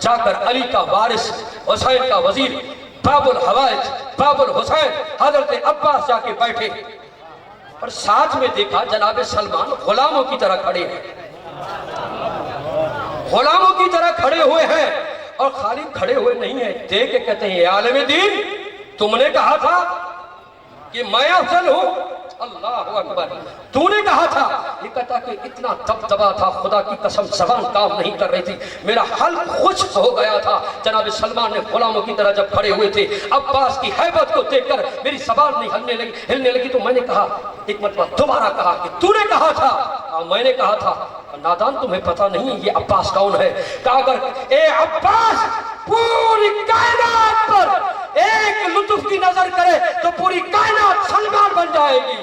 जाकर अली का वारिस, हुसैन का वजीर, बाबुल हवाइज, बाबुल हुसैन हजरत अब्बास जाके बैठे और साथ में देखा जनाब सलमान गुलामों की तरह खड़े हैं। गुलामों की तरह खड़े हुए हैं, और खाली खड़े हुए नहीं है, देख के कहते हैं आलिम दीन, तुमने कहा था कि मैं अफजल हूं, अल्लाह अकबर, तूने कहा था। ये कहता कि इतना दबदबा था, खुदा की कसम जबान काम नहीं कर रही थी, मेरा हल्क खुश्क हो गया था। जनाब सलमान ने गुलामों की तरह जब खड़े हुए थे, अब्बास की हैबत को देखकर मेरी जबान नहीं हिलने लगी। तो मैंने कहा, एक मरतबा दोबारा कहा कि तूने कहा था। मैंने कहा था, नादान तुम्हें पता नहीं ये अब्बास कौन है? कहा अगर ए अब्बास पूरी कायनात पर एक लुत्फ की नजर करे तो पूरी कायनात सलमान बन जाएगी।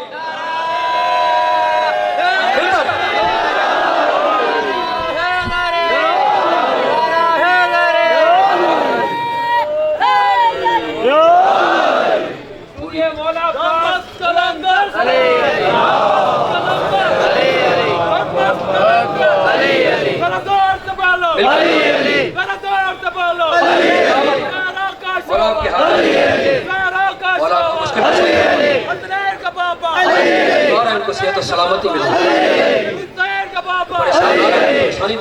तो सलामती मिले, परेशानी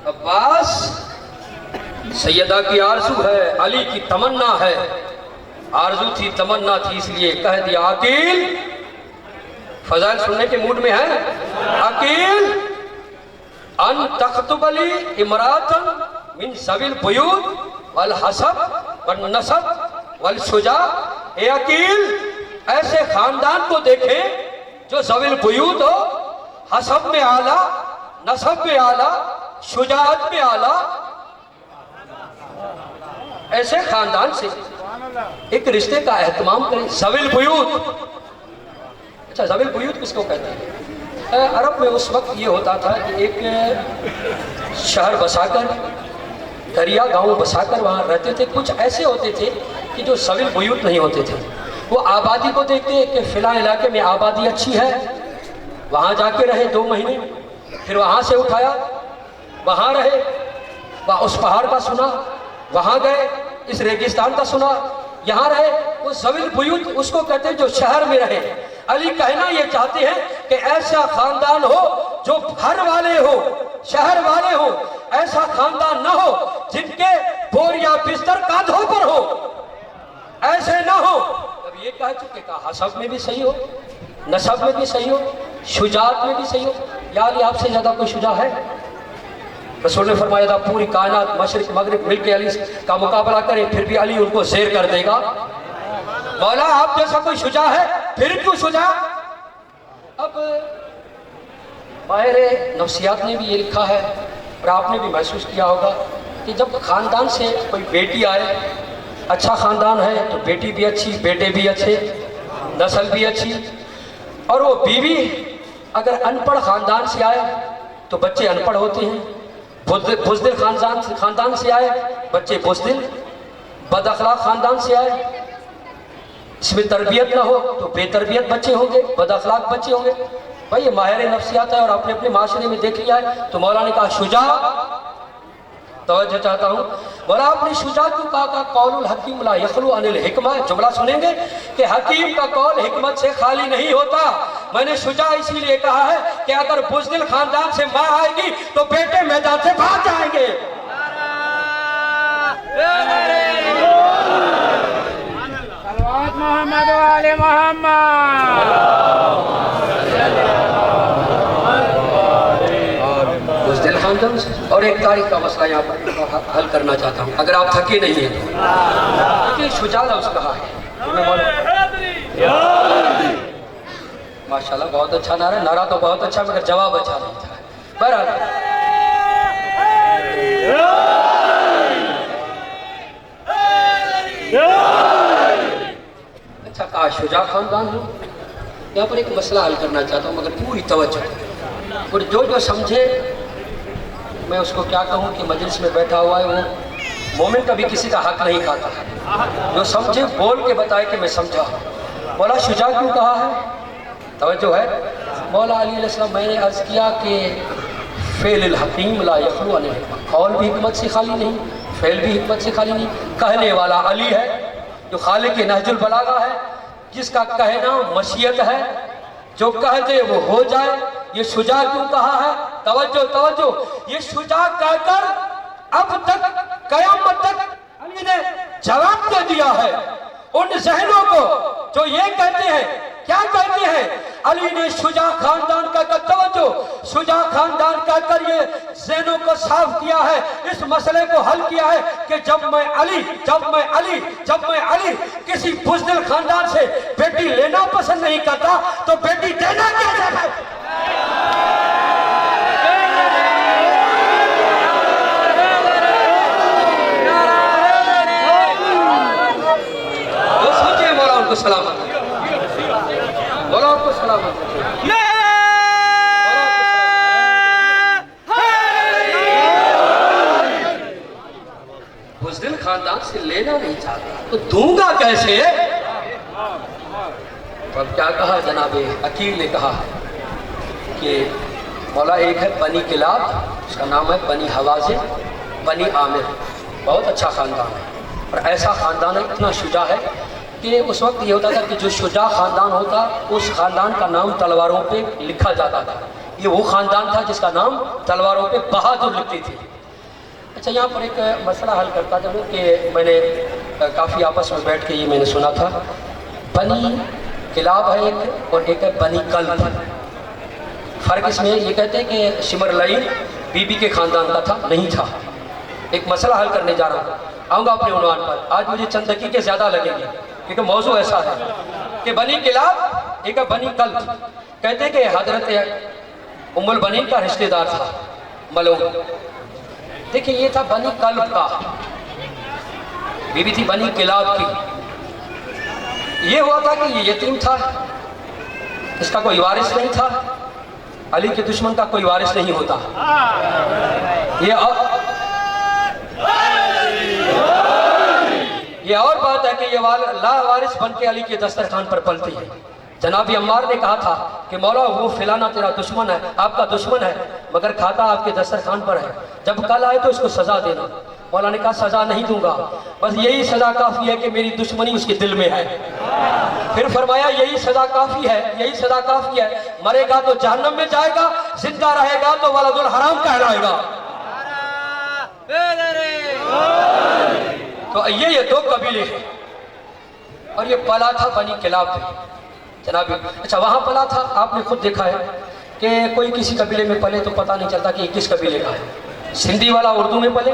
अब्बास सैयदा की आरज़ू है, अली की तमन्ना है। आरज़ू थी, तमन्ना थी, इसलिए कह दिया अकील। फजाइल सुनने के मूड में है। अकील अन तख्तुबली इमरातन मिन सबिल बुयूत वल हसब वल नसब वल शुजा। ए अकील, ऐसे खानदान को देखें जो सबिल बुयूत हो, हसब में आला, नसब में आला, शुजाअत में आला, ऐसे खानदान से एक रिश्ते का एहतमाम करें। सबिल बुयूत, अच्छा सबिल बुयूत किसको कहते हैं? अरब में उस वक्त ये होता था कि एक शहर बसाकर, दरिया गांव बसाकर वहाँ रहते थे। कुछ ऐसे होते थे कि जो सबिल बुयूत नहीं होते थे, वो आबादी को देखते कि फिलहाल इलाके में आबादी अच्छी है, वहाँ जाके रहे 2 महीने, फिर वहाँ से उठाया, वहाँ रहे, वहाँ उस पहाड़ का सुना, वहाँ गए, इस रेगिस्तान का सुना, यहाँ रहे। वो सबिल बुयूत उसको कहते हैं जो शहर में रहे। अली कहना ये चाहते हैं कि ऐसा खानदान हो जो घर वाले हो, शहर वाले हो, ऐसा खानदान ना हो जिनके बोर या बिस्तर कांधों पर हो, ऐसे ना हो। जब ये कह चुके, कहा हसब में भी सही हो, नसब में भी सही हो, शुजात में भी सही हो। या अली आपसे ज्यादा कोई शुजा है? रसूल ने फरमाया था पूरी कायनात मशरिक मगरिब मिलके अली का मुकाबला करें, फिर भी अली उनको शेर कर देगा। मौला आप जैसा कोई शुजा है, फिर क्यों शुजा? अब माहिर नफ्सियात ने भी ये लिखा है और आपने भी महसूस किया होगा कि जब खानदान से कोई बेटी आए, अच्छा खानदान है तो बेटी भी अच्छी, बेटे भी अच्छे, नस्ल भी अच्छी, और वो बीवी अगर अनपढ़ खानदान से आए तो बच्चे अनपढ़ होते हैं। बुज़दिल खानदान से आए बच्चे बुज़दिल, बदअखलाक खानदान से आए, इसमें तरबियत ना हो तो बेतरबियत बच्चे होंगे, बदअखलाक बच्चे होंगे। भाई ये माहिर नफ्सियात है और आपने अपने माशरे में देख लिया है। तो मौला ने कहा शुजा, तवज्जो चाहता हूँ, बोला आपने शुजा क्यों कहा? कौलुल हकीम ला यखलू अनिल हिकमा। जुमला सुनेंगे कि हकीम का कौल हिकमत से खाली नहीं होता। मैंने शुजा इसीलिए कहा है कि अगर बुज़दिल खानदान से माँ आएगी तो बेटे मैदान से भाग जाएंगे। मोहम्मद वाले मोहम्मद। बुज़दिल खानदान से। और एक तारीख का मसला यहाँ पर हल करना चाहता हूँ, अगर आप थके नहीं हैं तो। शुजा लफ्ज़ कहा है, माशाल्लाह बहुत अच्छा नारा, नारा तो बहुत अच्छा, मगर जवाब अच्छा नहीं था। बहरहाल अच्छा कहा शुजा खानदान हो। यहाँ पर एक मसला हल करना चाहता हूँ, मगर पूरी तवज्जो और जो समझे, मैं उसको क्या कहूँ कि मजलिस में बैठा हुआ है वो मोमिन कभी किसी का हक नहीं खाता है। जो समझे बोल के बताए कि मैं समझा। मौला शुजा क्यों कहा है? तवज्जो है। मौला अली अलैहिस्सलाम, मैंने अर्ज़ किया कि फ़ेल हकीम ला यखलू अनिल हिकमा, कौल भी हिकमत से खाली नहीं, फ़ेल भी हिकमत से खाली नहीं। कहने वाला अली है जो खालिक नहजुल बलागा है, जिसका कहना मशीयत है, जो कह दे वो हो जाए। ये शुजा क्यों कहा है? तवज्जो तवज्जो, ये शुजा कहकर अब तक कयामत तक अली ने जवाब दे दिया है उन जहनों को जो ये कहते हैं। क्या कहते हैं? अली ने शुजा खानदान का तवज्जो, शुजा खानदान कहकर ये जहनों को साफ किया है, इस मसले को हल किया है कि जब मैं अली किसी बुज़दिल खानदान से बेटी लेना पसंद नहीं करता तो बेटी देना कैसे है? तो सोचिए, मौला उनको सलामत, मौला उनको सलामत। बुज़दिल खानदान से लेना नहीं चाहता तो दूंगा कैसे? तो अब क्या कहा जनाब अकील ने कहा कि मौला एक है बनी किलाब, उसका नाम है बनी हवाज़िन, बनी आमिर, बहुत अच्छा ख़ानदान है। और ऐसा ख़ानदान है, इतना शुजा है कि उस वक्त ये होता था कि जो शुजा ख़ानदान होता उस ख़ानदान का नाम तलवारों पे लिखा जाता था। ये वो ख़ानदान था जिसका नाम तलवारों पे बहादुर लिखती थी। अच्छा, यहाँ पर एक मसला हल करता था कि मैंने काफ़ी आपस में बैठ के ये मैंने सुना था, बनी किलाब है एक और एक है बनी कल्ब। फ़र्क इसमें ये कहते हैं कि शिमर लई बीबी के ख़ानदान का था, नहीं था। एक मसला हल करने जा रहा हूँ, आऊँगा अपने उन्वान पर। आज मुझे चंद दकीक़े ज़्यादा लगेंगे क्योंकि मौजू ऐसा है कि बनी किलाब एक है बनी कल्ब। कहते हैं कि हज़रत उम्मुल बनीन का रिश्तेदार था मलूम। देखिए, ये था बनी कल्ब का, बीबी थी बनी किलाब की। ये हुआ था कि ये यतीम था, इसका कोई वारिस नहीं था। अली के दुश्मन का कोई वारिस नहीं होता। ये और बात है कि ये लावारिस बन के अली के दस्तरखान पर पलती है। जनाबी अम्मार ने कहा था कि मौला वो फिलाना तेरा दुश्मन है, आपका दुश्मन है, मगर खाता आपके दस्तरखान पर है, जब कल आए तो इसको सजा देना। मौला ने कहा सजा नहीं दूंगा, बस यही सजा काफ़ी है कि मेरी दुश्मनी उसके दिल में है। फिर फरमाया यही सजा काफ़ी है, यही सजा काफ़ी है, मरेगा तो जहन्नम में जाएगा, जिंदा रहेगा तो वलदुल हराम कहलाएगा। तो ये दो कबीले हैं और ये पला था बनी किलाब में जनाब। अच्छा, वहाँ पला था, आपने खुद देखा है कि कोई किसी कबीले में पले तो पता नहीं चलता कि किस कबीले का है। सिंधी वाला उर्दू में पले,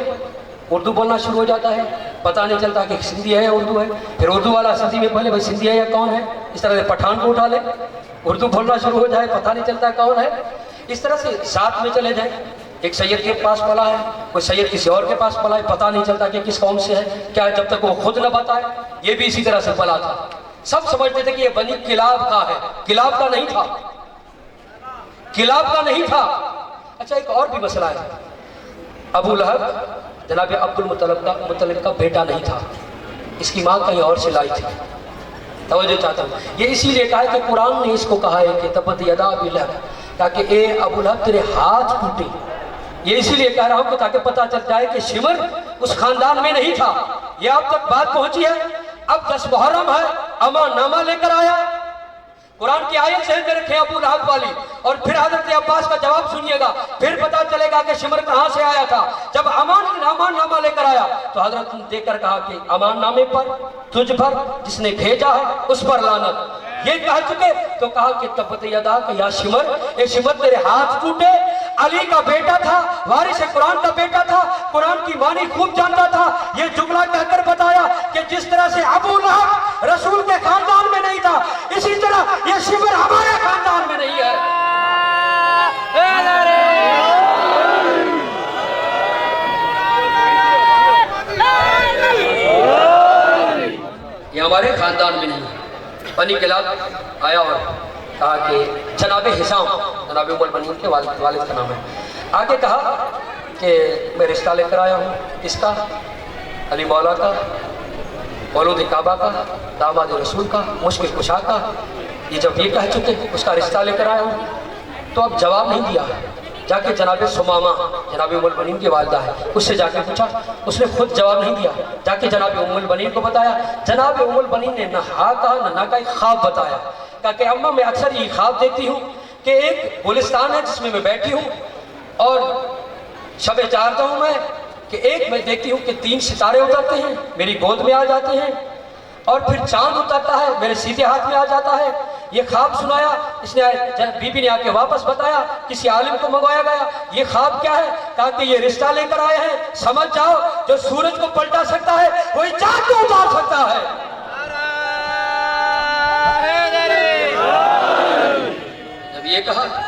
उर्दू बोलना शुरू हो जाता है, पता नहीं चलता कि सिंधी है या उर्दू है। फिर उर्दू वाला सिंधी में पले, भाई सिंधी है या कौन है। इस तरह से पठान को उठा ले, उर्दू बोलना शुरू हो जाए, पता नहीं चलता कौन है। इस तरह से साथ में चले जाए, एक सैयद के पास पला है, कोई सैयद किसी और के पास पला है, पता नहीं चलता कि किस कौम से है क्या, जब तक वो खुद न बताए। ये भी इसी तरह से पला था। सब समझते थे कि ये बनी किलाब का है, किलाब का नहीं था, किलाब का नहीं था। अच्छा, एक और भी मसला है, अबू लहब जनाब अब्दुल मुत्तलिब का बेटा नहीं था, इसकी माँ कहीं और से लाई थी। तवज्जो चाहता हूँ, ये इसीलिए कहा है कि कुरान ने इसको कहा है कि तब्बत यदा अबी लहब, ताकि ए अबू लहब तेरे हाथ टूटे। ये इसीलिए कह रहा हूँ कि ताकि पता चल जाए कि शिमर उस खानदान में नहीं था। ये अब तक बात पहुंची है। अब 10 मुहर्रम है, अमानामा लेकर आया, कुरान की आयत से रखे अबू लहब वाली, और फिर हजरत अब्बास का जवाब सुनिएगा, फिर पता चलेगा कि शिमर कहाँ से आया था। जब अमाननामा लेकर आया तो हजरत ने देकर कहा कि अमाननामे पर तुझ पर जिसने भेजा है उस पर लानत। ये कह चुके तो कहा कि तब्बत यदा कि या शिमर, ए शिमर तेरे हाथ टूटे। अली का बेटा था, वारिस कुरान का बेटा था, कुरान की मानी खूब जानता था। ये जुमला कहकर बताया कि जिस तरह से अबू लहब रसूल के खानदान में नहीं था, इसी तरह ये शिमर हमारे खानदान में नहीं है। ये हमारे खानदान में नहीं है। बनी किलाब आया और कहा कि जनाब हिसाम, जनाब उम्मुल बनीन के वालिद का नाम है, आगे कहा कि मैं रिश्ता लेकर आया हूँ इसका, अली मौला का, मौलूद काबा का, दामाद रसूल का, मुश्किल कुशा का। ये जब ये कह चुके उसका रिश्ता लेकर आया हूँ, तो अब जवाब नहीं दिया। जाके जनाब सुमामा, जनाब उम्मुल बनीन की वालिदा है, उससे जाके पूछा। उसने खुद जवाब नहीं दिया, जाके जनाब उम्मुल बनीन को बताया। जनाब उम्मुल बनीन ने ना हाँ कहा ना ना का एक ख्वाब बताया। कहा कि अम्मा मैं अक्सर ये ख्वाब देखती हूँ कि एक गुलिस्तान है जिसमें मैं बैठी हूँ और शब चारता हूँ मैं, कि एक मैं देखती हूँ कि 3 सितारे उतरते हैं, मेरी गोद में आ जाते हैं, और फिर चांद उतरता है, मेरे सीधे हाथ में आ जाता है। ये ख्वाब सुनाया इसने, बीबी ने आके वापस बताया, किसी आलिम को मंगवाया गया। ये ख्वाब क्या है? कहा कि ये रिश्ता लेकर आए हैं, समझ जाओ जो सूरज को पलटा सकता है वही चांद को उतार सकता है। जब ये कहा